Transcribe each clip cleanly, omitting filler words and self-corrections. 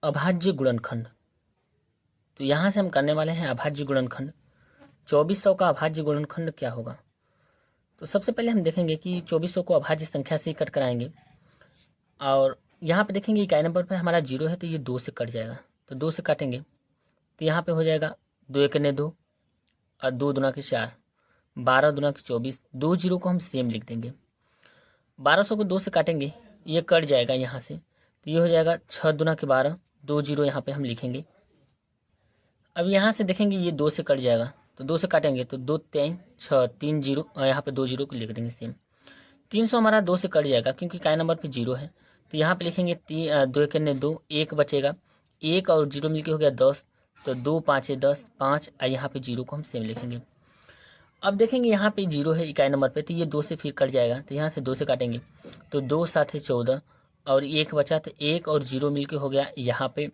अभाज्य गुणनखंड। तो यहाँ से हम करने वाले हैं अभाज्य गुणनखंड। 2400 का अभाज्य गुणनखंड क्या होगा। तो सबसे पहले हम देखेंगे कि 2400 को अभाज्य संख्या से कट कराएंगे और यहाँ पे देखेंगे इकाई नंबर पर हमारा 0 है तो ये 2 से कट जाएगा। तो 2 से काटेंगे तो यहाँ पे हो जाएगा 2 एकने 2 और 2 दूना के 4, 12 दूना के 24। 2 जीरो को हम सेम लिख देंगे। 1200 को 2 से काटेंगे ये कट जाएगा यहाँ से, तो ये हो जाएगा 6 दूना के 12, 2 जीरो यहाँ पे हम लिखेंगे। अब यहाँ से देखेंगे ये 2 से कट जाएगा तो 2 से काटेंगे तो 2 3 6, 3 जीरो यहाँ पे 2 जीरो को लिख देंगे सेम। 300 हमारा 2 से कट जाएगा क्योंकि इकाई नंबर पे 0 है, तो यहाँ पे लिखेंगे 2 एकने 2, 1 बचेगा, 1 और 0 मिलके हो गया 10, तो 2 5 10, 5 और यहाँ पे 0 को हम सेम लिखेंगे। अब देखेंगे यहाँ पे 0 है इकाई नंबर पे तो ये 2 से फिर कट जाएगा, तो यहाँ से 2 से काटेंगे तो 2 7 14 और 1 बचा, तो 1 और 0 मिलके हो गया यहाँ पे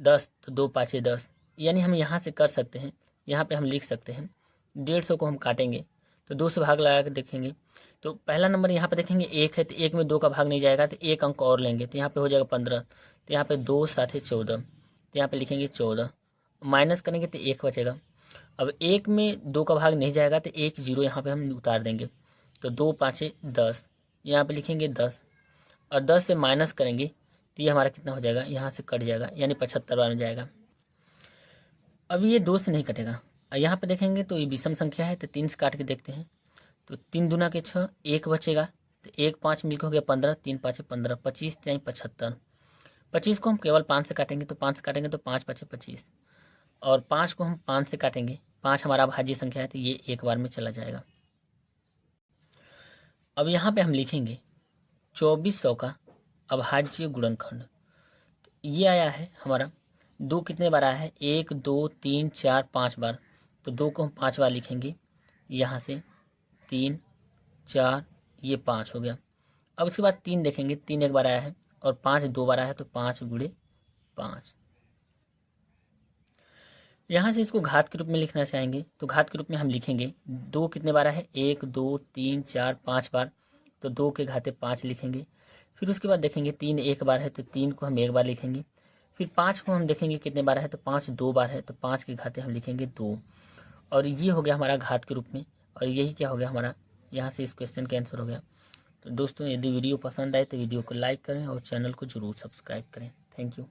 10, तो 2 5 10। यानी हम यहाँ से कर सकते हैं, यहाँ पे हम लिख सकते हैं 150 को हम काटेंगे तो 2 से भाग लगा के देखेंगे तो पहला नंबर यहाँ पे देखेंगे 1 है तो 1 में 2 का भाग नहीं जाएगा, तो 1 अंक और लेंगे तो यहाँ पे हो जाएगा 15, तो यहाँ पे 2 7 14, तो यहाँ पे लिखेंगे 14, माइनस करेंगे तो 1 बचेगा। अब 1 में 2 का भाग नहीं जाएगा तो 1 जीरो यहाँ पे हम उतार देंगे, तो 2 5 10, यहाँ पे लिखेंगे 10 और 10 से माइनस करेंगे तो ये हमारा कितना हो जाएगा, यहाँ से कट जाएगा यानी 75 बन जाएगा। अब ये 2 से नहीं कटेगा, यहाँ पे देखेंगे तो ये विषम संख्या है तो 3 से काट के देखते हैं तो 3 दूना के 6, 1 बचेगा, तो 1 5 मिलकर हो गया 15, 3 5 15, 25 3 75। 25 को हम केवल 5 से काटेंगे तो 5 से काटेंगे तो 5 5 25 और 5 को हम 5 से काटेंगे, 5 हमारा अभाज्य संख्या है तो ये एक बार में चला जाएगा। अब यहाँ पे हम लिखेंगे 2400 का अभाज्य गुणनखंड। तो ये आया है हमारा 2 कितने बार आया है, 1 2 3 4 5 बार, तो 2 को हम 5 बार लिखेंगे, यहाँ से 3 4 ये 5 हो गया। अब उसके बाद 3 देखेंगे, 3 एक बार आया है और 5 2 बार आया है तो 5 गुणे 5। यहाँ से इसको घात के रूप में लिखना चाहेंगे तो घात के रूप में हम लिखेंगे 2 कितने बार है, 1 2 3 4 5 बार, तो 2 के घाते 5 लिखेंगे। फिर उसके बाद देखेंगे 3 एक बार है तो 3 को हम एक बार लिखेंगे। फिर 5 को हम देखेंगे कितने बार है तो 5 2 बार है तो 5 के घाते हम लिखेंगे 2, और ये हो गया हमारा घात के रूप में, और यही क्या हो गया हमारा, यहाँ से इस क्वेश्चन का आंसर हो गया। तो दोस्तों यदि वीडियो पसंद आए तो वीडियो को लाइक करें और चैनल को जरूर सब्सक्राइब करें। Thank you.